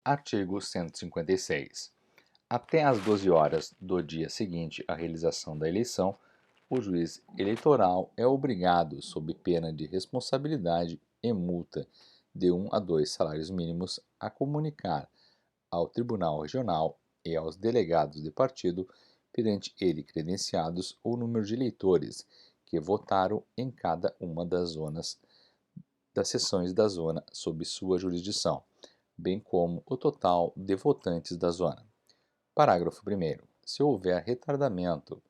Artigo 156. Até às 12 horas do dia seguinte à realização da eleição, o juiz eleitoral é obrigado, sob pena de responsabilidade e multa de 1 a 2 salários mínimos, a comunicar ao Tribunal Regional e aos delegados de partido perante ele credenciados o número de eleitores que votaram em cada uma das seções da zona sob sua jurisdição, bem como o total de votantes da zona. Parágrafo 1º. Se houver retardamento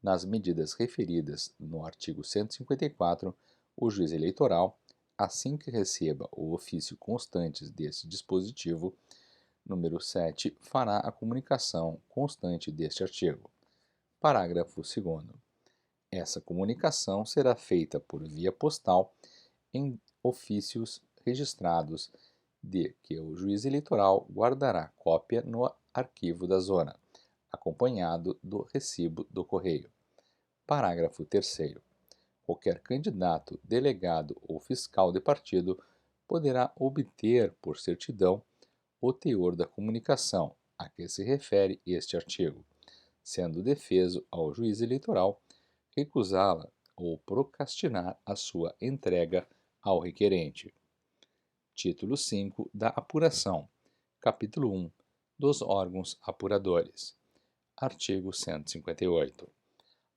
nas medidas referidas no artigo 154, o juiz eleitoral, assim que receba o ofício constante deste dispositivo, número 7, fará a comunicação constante deste artigo. Parágrafo 2º. Essa comunicação será feita por via postal em ofícios registrados de que o juiz eleitoral guardará cópia no arquivo da zona, acompanhado do recibo do correio. Parágrafo 3º. Qualquer candidato, delegado ou fiscal de partido poderá obter por certidão o teor da comunicação a que se refere este artigo, sendo defeso ao juiz eleitoral recusá-la ou procrastinar a sua entrega ao requerente. Título 5 da apuração. Capítulo 1 dos órgãos apuradores. Artigo 158.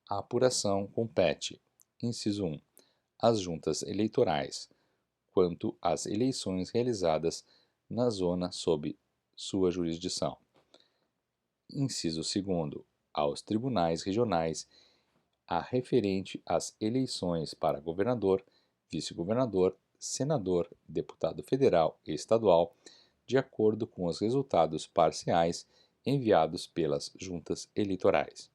A apuração compete, inciso 1, às juntas eleitorais, quanto às eleições realizadas na zona sob sua jurisdição. Inciso 2º, aos tribunais regionais, a referente às eleições para governador, vice-governador, senador, deputado federal e estadual, de acordo com os resultados parciais enviados pelas juntas eleitorais.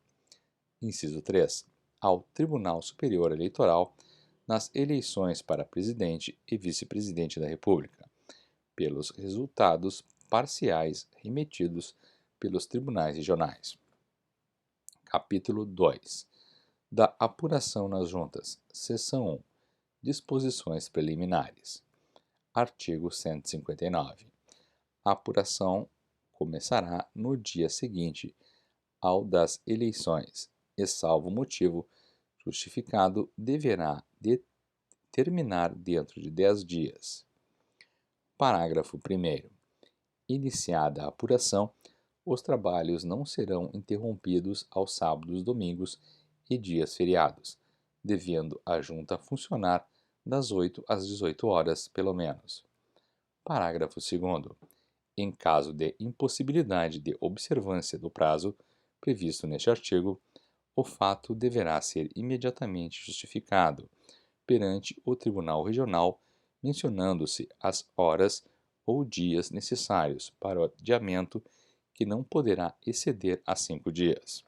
Inciso 3. Ao Tribunal Superior Eleitoral, nas eleições para presidente e vice-presidente da República, pelos resultados parciais remetidos pelos tribunais regionais. Capítulo 2 da apuração nas juntas. Seção 1. Disposições preliminares. Artigo 159. A apuração começará no dia seguinte ao das eleições e, salvo motivo justificado, deverá terminar dentro de 10 dias. Parágrafo 1º. Iniciada a apuração, os trabalhos não serão interrompidos aos sábados, domingos e dias feriados, devendo a junta funcionar das 8 às 18 horas, pelo menos. Parágrafo 2º. Em caso de impossibilidade de observância do prazo previsto neste artigo, o fato deverá ser imediatamente justificado perante o Tribunal Regional, mencionando-se as horas ou dias necessários para o adiamento, que não poderá exceder a 5 dias.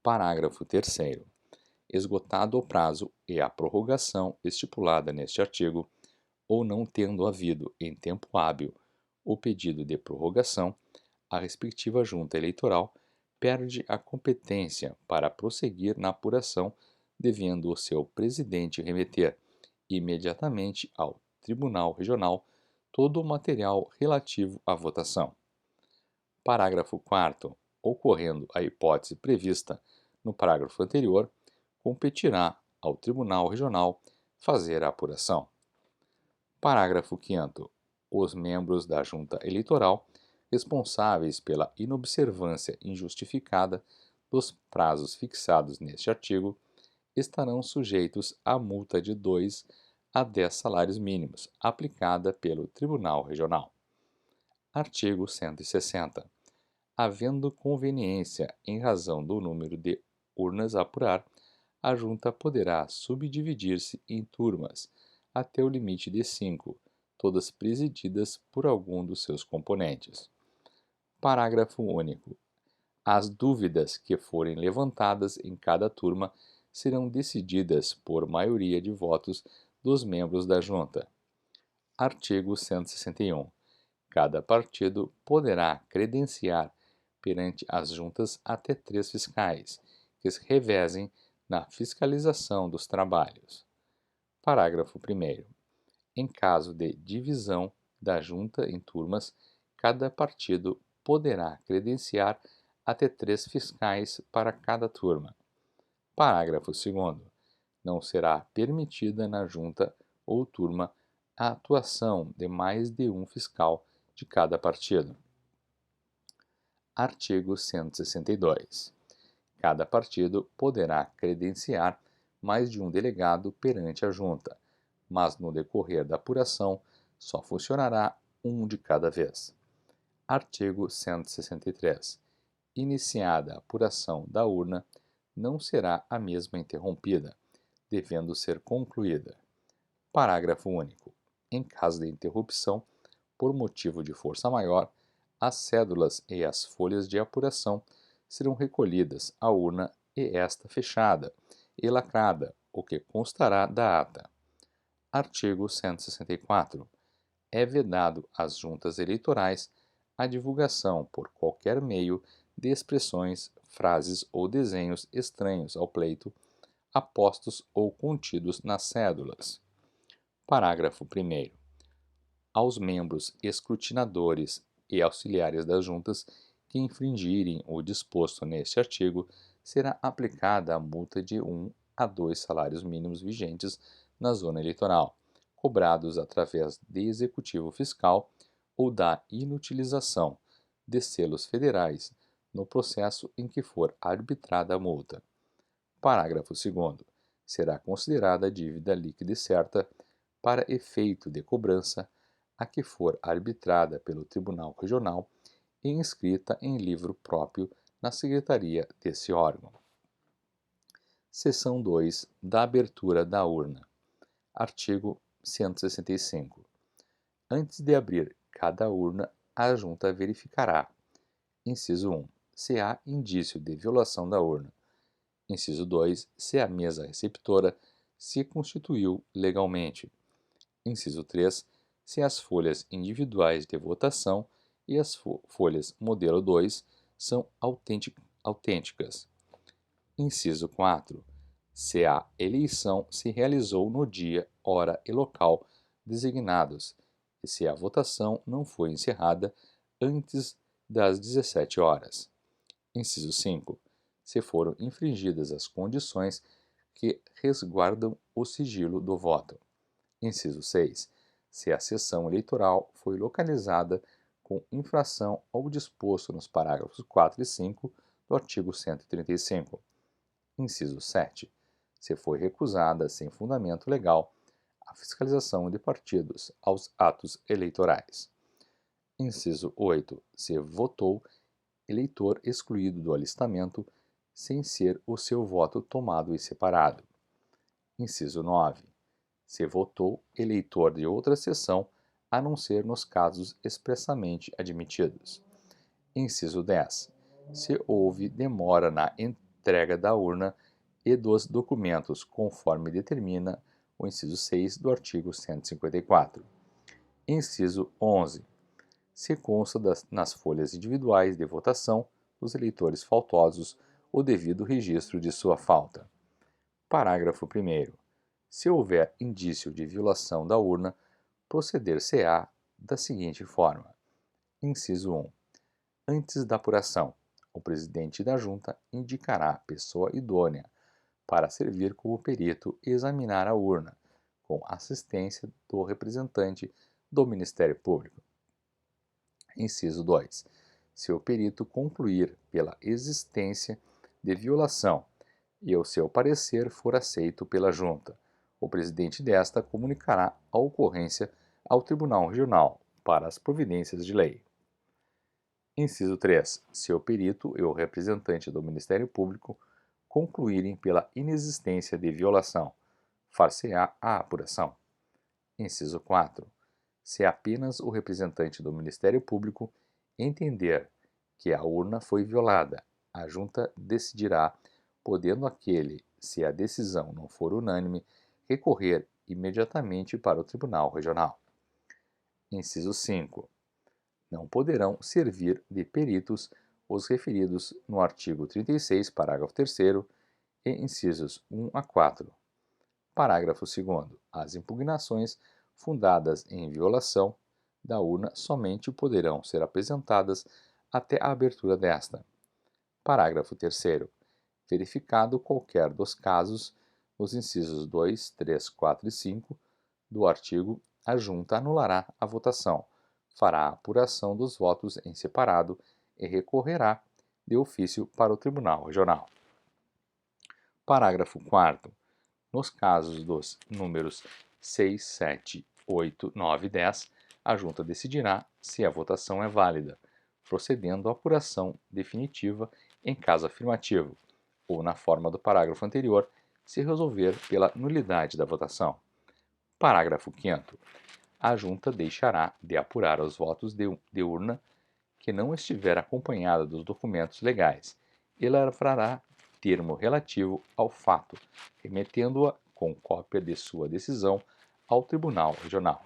Parágrafo 3º. Esgotado o prazo e a prorrogação estipulada neste artigo, ou não tendo havido em tempo hábil o pedido de prorrogação, a respectiva junta eleitoral perde a competência para prosseguir na apuração, devendo o seu presidente remeter imediatamente ao Tribunal Regional todo o material relativo à votação. Parágrafo 4º. Ocorrendo a hipótese prevista no parágrafo anterior, competirá ao Tribunal Regional fazer a apuração. Parágrafo 5º. Os membros da Junta Eleitoral responsáveis pela inobservância injustificada dos prazos fixados neste artigo estarão sujeitos à multa de 2 a 10 salários mínimos, aplicada pelo Tribunal Regional. Artigo 160. Havendo conveniência em razão do número de urnas a apurar, a junta poderá subdividir-se em turmas até o limite de 5, todas presididas por algum dos seus componentes. Parágrafo único. As dúvidas que forem levantadas em cada turma serão decididas por maioria de votos dos membros da junta. Artigo 161. Cada partido poderá credenciar perante as juntas até 3 fiscais, que se revezem na fiscalização dos trabalhos. Parágrafo 1º. Em caso de divisão da junta em turmas, cada partido poderá credenciar até 3 fiscais para cada turma. Parágrafo 2º. Não será permitida na junta ou turma a atuação de mais de um fiscal de cada partido. Artigo 162. Cada partido poderá credenciar mais de um delegado perante a junta, mas no decorrer da apuração só funcionará um de cada vez. Artigo 163. Iniciada a apuração da urna, não será a mesma interrompida, devendo ser concluída. Parágrafo único. Em caso de interrupção, por motivo de força maior, as cédulas e as folhas de apuração serão recolhidas à urna e esta fechada e lacrada, o que constará da ata. Artigo 164. É vedado às juntas eleitorais a divulgação por qualquer meio de expressões, frases ou desenhos estranhos ao pleito, apostos ou contidos nas cédulas. Parágrafo 1º. Aos membros escrutinadores e auxiliares das juntas que infringirem o disposto neste artigo, será aplicada a multa de 1 a 2 salários mínimos vigentes na zona eleitoral, cobrados através de executivo fiscal ou da inutilização de selos federais no processo em que for arbitrada a multa. Parágrafo 2º. Será considerada dívida líquida e certa para efeito de cobrança a que for arbitrada pelo Tribunal Regional e inscrita em livro próprio na secretaria desse órgão. Seção 2 da abertura da urna. Artigo 165. Antes de abrir cada urna, a junta verificará: inciso 1. Se há indício de violação da urna. Inciso 2. Se a mesa receptora se constituiu legalmente. Inciso 3. Se as folhas individuais de votação e as folhas modelo 2 são autênticas. Inciso 4. Se a eleição se realizou no dia, hora e local designados e se a votação não foi encerrada antes das 17 horas. Inciso 5. Se foram infringidas as condições que resguardam o sigilo do voto. Inciso 6. Se a sessão eleitoral foi localizada com infração ao disposto nos parágrafos 4 e 5 do artigo 135. Inciso 7. Se foi recusada sem fundamento legal a fiscalização de partidos aos atos eleitorais. Inciso 8. Se votou eleitor excluído do alistamento sem ser o seu voto tomado e separado. Inciso 9. Se votou eleitor de outra seção, a não ser nos casos expressamente admitidos. Inciso 10. Se houve demora na entrega da urna e dos documentos, conforme determina o inciso 6 do artigo 154. Inciso 11. Se consta nas folhas individuais de votação dos eleitores faltosos o devido registro de sua falta. Parágrafo 1º. Se houver indício de violação da urna, proceder-se-á da seguinte forma. Inciso 1. Antes da apuração, o presidente da junta indicará pessoa idônea para servir como perito e examinar a urna, com assistência do representante do Ministério Público. Inciso 2. Se o perito concluir pela existência de violação e o seu parecer for aceito pela junta, o presidente desta comunicará a ocorrência ao Tribunal Regional para as providências de lei. Inciso 3. Se o perito e o representante do Ministério Público concluírem pela inexistência de violação, far-se-á a apuração. Inciso 4. Se apenas o representante do Ministério Público entender que a urna foi violada, a junta decidirá, podendo aquele, se a decisão não for unânime, recorrer imediatamente para o Tribunal Regional. Inciso 5. Não poderão servir de peritos os referidos no artigo 36, parágrafo 3º, e incisos 1 a 4. Parágrafo 2º. As impugnações fundadas em violação da urna somente poderão ser apresentadas até a abertura desta. Parágrafo 3º. Verificado qualquer dos casos, os incisos 2, 3, 4 e 5 do artigo, a Junta anulará a votação, fará a apuração dos votos em separado e recorrerá de ofício para o Tribunal Regional. Parágrafo 4º. Nos casos dos números 6, 7, 8, 9 e 10, a Junta decidirá se a votação é válida, procedendo à apuração definitiva em caso afirmativo, ou na forma do parágrafo anterior, se resolver pela nulidade da votação. Parágrafo 5º. A Junta deixará de apurar os votos de urna que não estiver acompanhada dos documentos legais e lavrará termo relativo ao fato, remetendo-a com cópia de sua decisão ao Tribunal Regional.